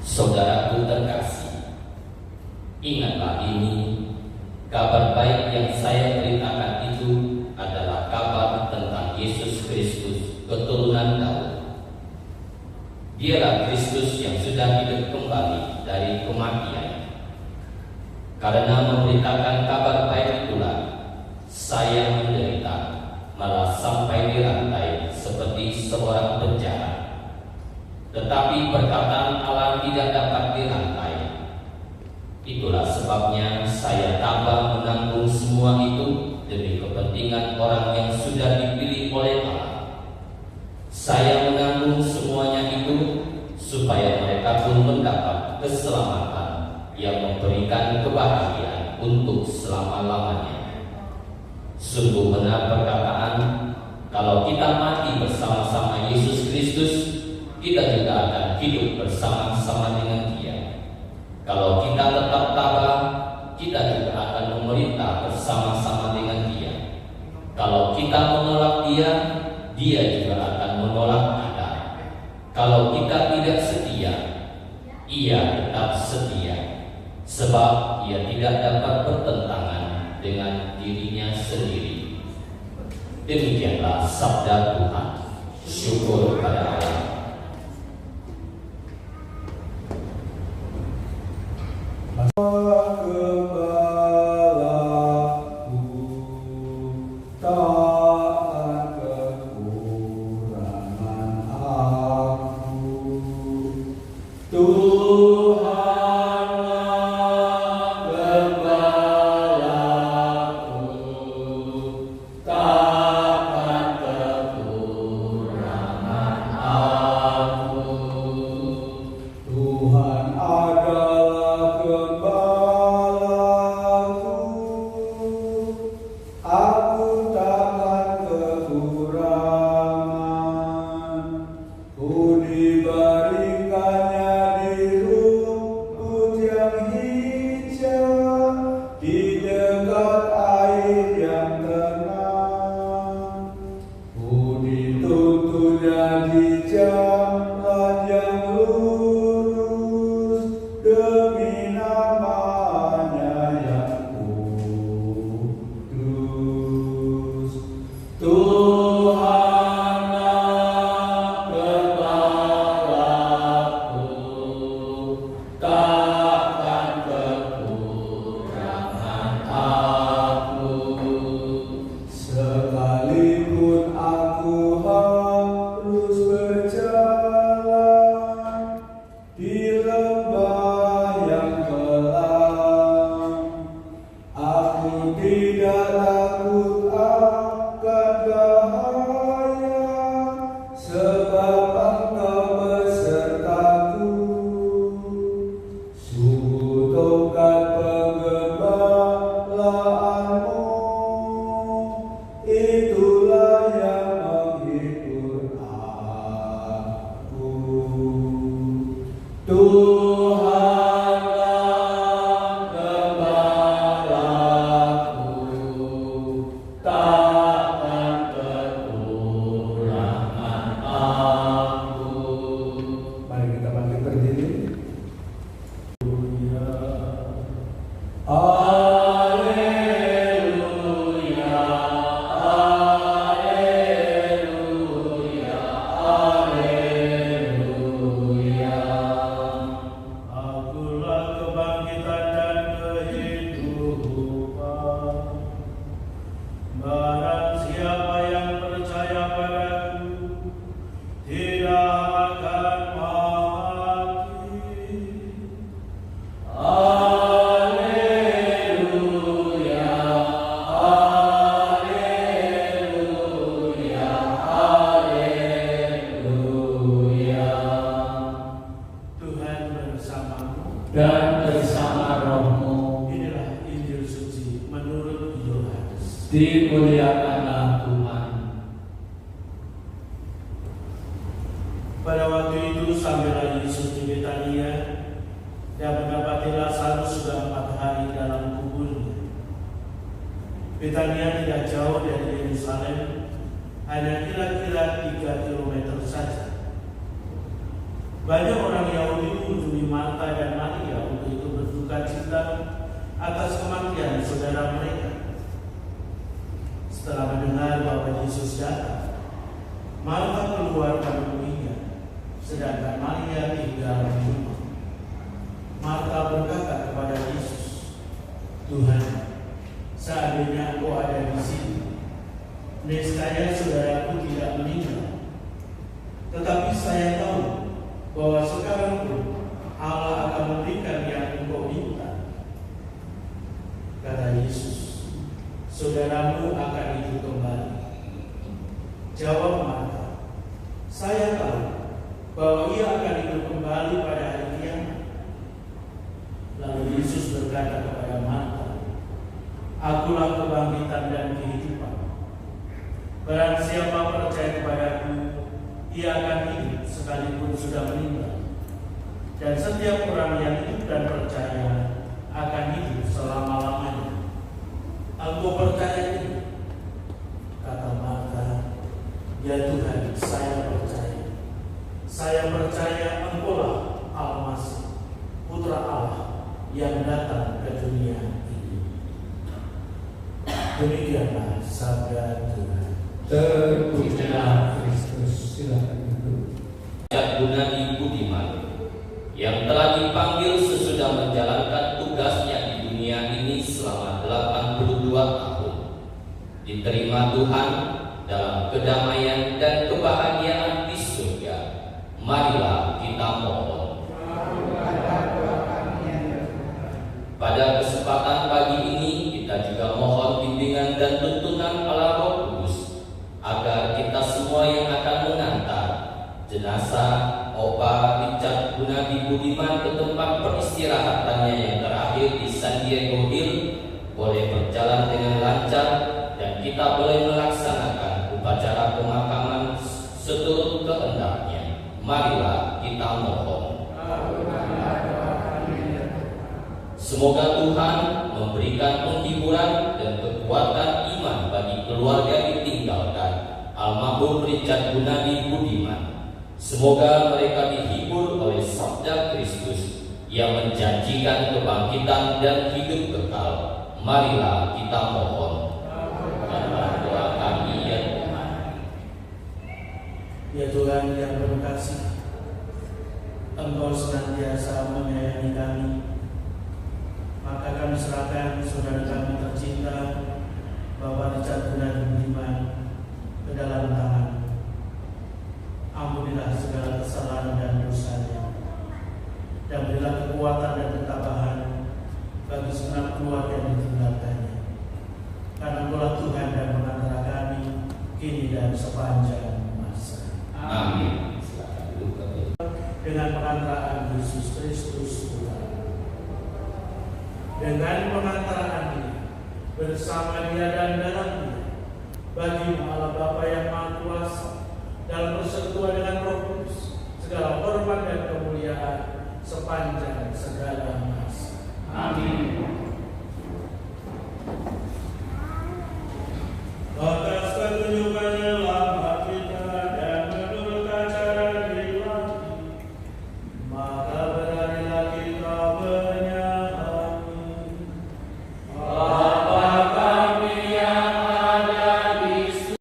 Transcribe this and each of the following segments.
Saudaraku terkasih, ingatlah ini, kabar baik yang saya beritakan itu adalah kabar tentang Yesus Kristus, keturunan Daud. Dialah Kristus yang sudah hidup kembali dari kematian. Karena memberitakan kabar baik itulah saya menderita, malah sampai dirantai seperti seorang penjara. Tetapi perkataan Allah tidak dapat dirantai. Itulah sebabnya saya tabah menanggung semua itu demi kepentingan orang yang sudah dipilih oleh Allah. Saya menanggung semuanya itu supaya mereka pun mendapat keselamatan yang memberikan kebahagiaan untuk selama-lamanya. Sungguh benar perkataan, kalau kita mati bersama-sama Yesus Kristus, kita juga akan hidup bersama-sama dengan Dia. Kalau kita tetap tabah, kita juga akan memerintah bersama-sama dengan Dia. Kalau kita menolak Dia, Dia juga akan menolak kita. Kalau kita tidak setia, Ia tetap setia, sebab Ia tidak dapat bertentangan dengan dirinya sendiri. Demikianlah sabda Tuhan. Syukur pada Allah. Dimuliakanlah Tuhan. Pada waktu itu sampailah Yesus di Betania dan mendapati Lazarus sudah 4 hari dalam kuburnya. Betania tidak jauh dari Yerusalem, hanya kira-kira 3 kilometer saja. Banyak orang Yahudi mengunjungi atas kematian saudara mereka. Setelah mendengar bahwa Yesus datang, Marta keluar menemuinya, sedangkan Maria tinggal di rumah. Marta berkata kepada Yesus, "Tuhan, seandainya Engkau ada di sini, niscaya saudaraku tidak meninggal. Tetapi saya tahu bahwa sekarang pun Allah akan memberikan yang Engkau minta." Kata Yesus, "Saudaramu akan hidup kembali." Jawab Marta, "Saya tahu bahwa ia akan hidup kembali pada hari kiamat." Lalu Yesus berkata kepada Marta, "Akulah kebangkitan dan kehidupan. Barang siapa percaya kepadaku, ia akan hidup sekalipun sudah meninggal. Dan setiap orang yang hidup dan percaya akan hidup selama-lamanya." "Engkau percaya ini?" kata Marta. "Ya Tuhan, saya percaya. Saya percaya Engkaulah Al-Masih, Putra Allah yang datang ke dunia ini." Demikianlah sabda Tuhan. Terpujilah Kristus. Silakan duduk. Gunadi Budiman yang telah dipanggil sesudah menjalankan tugasnya di dunia ini selama 82 tahun, diterima Tuhan dalam kedamaian dan kebahagiaan di surga. Marilah kita mohon. Pada kesempatan pagi ini kita juga mohon bimbingan dan tuntunan Allah Roh Kudus agar kita semua yang akan mengantar jenazah Opa Richard Gunadi Budiman ke tempat peristirahatannya yang terakhir di San Diego Hill boleh berjalan dengan lancar dan kita boleh melaksanakan upacara pemakaman seturut kehendaknya. Marilah kita mohon. Semoga Tuhan memberikan penghiburan dan kekuatan iman bagi keluarga ditinggalkan almarhum Richard Gunadi Budiman. Semoga mereka dihibur oleh sabda Kristus yang menjanjikan kebangkitan dan hidup kekal. Marilah kita mohon. Dalam doa kami ya Tuhan. Ya Tuhan yang berkasih, Engkau senantiasa menyayangi kami. Maka kami serahkan saudara kami tercinta Bapak Richard Gunadi Budiman ke dalam tangan. Ampunilah segala kesalahan dan dosanya, dan berilah kekuatan dan ketabahan bagi segenap keluarga yang ditinggalkannya. Karena Engkaulah Tuhan dan pengantara kami kini dan sepanjang masa. Amin. Dengan pengantaraan Yesus Kristus Tuhan, dengan pengantaraan Dia, bersama Dia dan dalam Dia, bagi Allah Bapa yang Maha Kuasa, dalam persekutuan dengan Roh Kudus, segala hormat dan kemuliaan sepanjang segala masa. Amin. Atas ketunjukannya lama kita dan menurut acara dilatih, maka beranilah kita bernyanyi. Bapa kami yang ada di surga.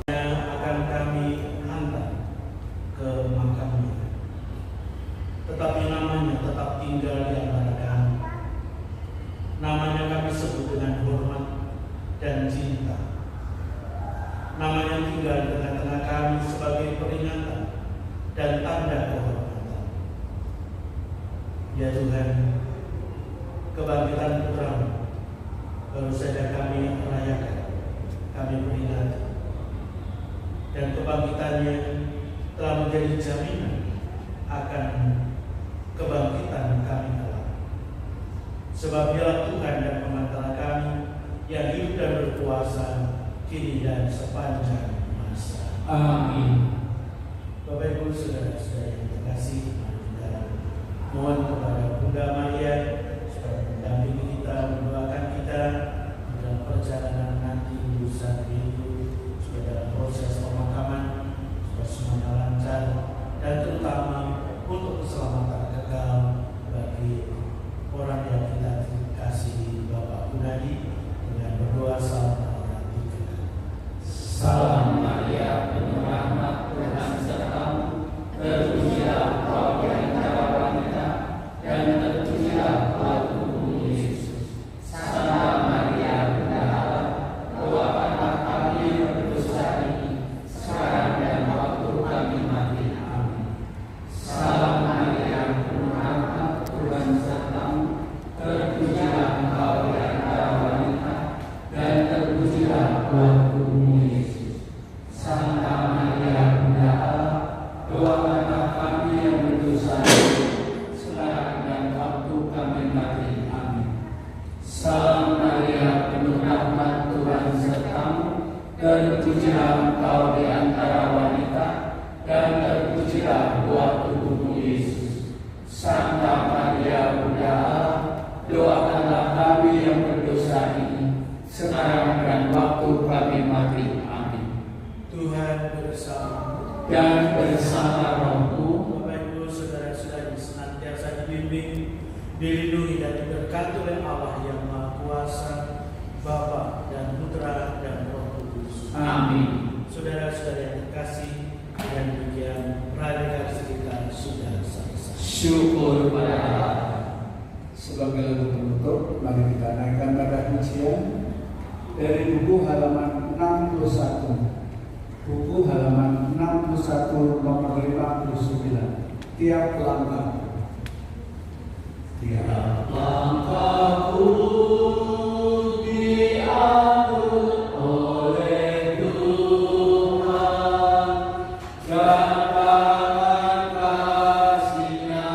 Akan kami hantar ke makamnya, tetapi namanya tetap tinggal di antara kami. Namanya kami sebut dengan hormat dan cinta. Namanya tinggal di tengah-tengah kami sebagai sebagai peringatan dan tanda kehormatan. Ya Tuhan, kebangkitan Putra-Mu baru saja kami rayakan, kami peringati, dan kebangkitannya telah menjadi jaminan akan kebangkitan kami kelak. Sebab Dialah Tuhan dan Pengantara kami yang hidup dan berkuasa kini dan sepanjang masa. Amin. Bapak Ibu saudara-saudara yang terkasih, mari kita mohon kepada Bunda Maria supaya mendampingi kita, mendoakan kita dalam perjalanan nanti lusa minggu, supaya dalam proses pemakaman supaya semuanya lancar, dan terutama untuk keselamatan kekal bagi orang yang kita kasih, Bapak Gunadi, dengan berdoa salam Maria dikekal. Salam Maria, penuh rahmat, Tuhan sertamu, terpujilah Engkau di antara wanita, dan terpujilah buah tubuhmu Yesus. Santa Maria, Bunda Allah, doakanlah kami yang berdosa ini, sekarang dan waktu kami mati. Amin. Salam Maria, penuh rahmat, Tuhan sertamu, terpujilah Engkau di antara wanita, dan terpujilah buah tubuhmu Yesus. Santa Maria, Bunda Allah, doakanlah kami yang berdosa ini, sekarang dan waktu kami mati. Amin. Salam Maria, penuh rahmat, Tuhan sertamu, terpujilah Engkau di antara wanita, dan terpujilah buah tubuhmu Yesus. Santa Maria, Bunda Allah, doakanlah kami yang berdosa ini, sekarang dan waktu kami mati. Amin. Tuhan bersama Dan bersama rohmu, Bapak Ibu saudara-saudara yang senantiasa dibimbing, dilindungi dan diberkati oleh Allah yang Maha Kuasa, Bapa dan Putra dan Roh Kudus. amin. Saudara-saudara yang terkasih, dengan demikian praregasi kita sudah selesai. Syukur pada Allah. Sebagai lagu penutup, mari kita naikkan pada pujian dari buku halaman 61. Buku halaman 61 nomor 59. Tiap langkah. Tiap Langkahku diatur oleh Tuhan, gatakan kasih-Nya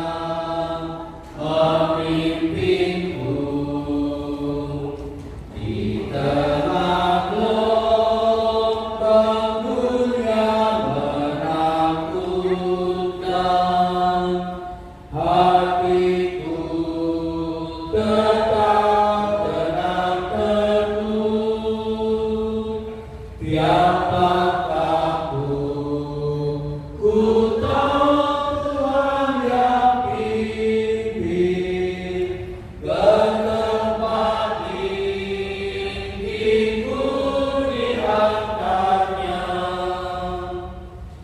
memimpinku di tengah gelombang dunia menakutkan. Hatiku tetap tenang teguh, tiap langkahku ku tahu Tuhan yang pimpin, bertempat tinggiku di hanggarnya,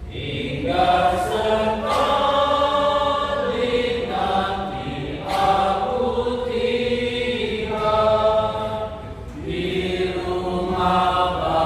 hingga sekali nanti aku tiba di rumah Bapa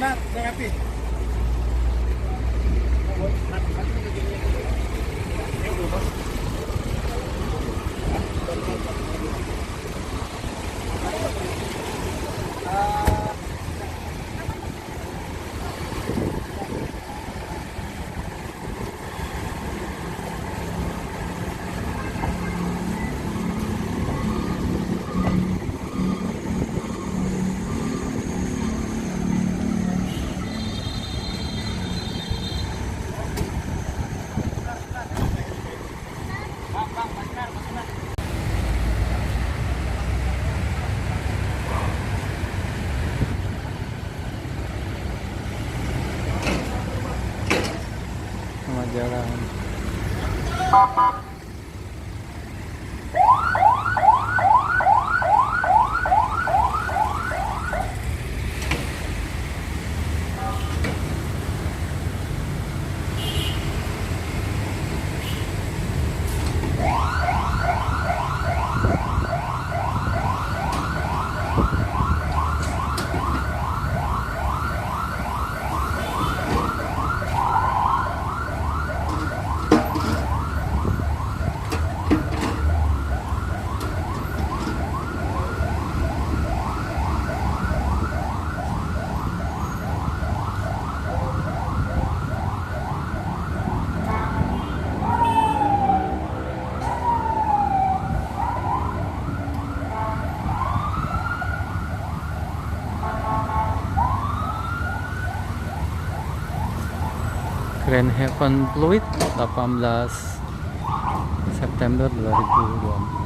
Sunat, saya happy. Sama jalan. Grand Haven Fluid 18 September 2024.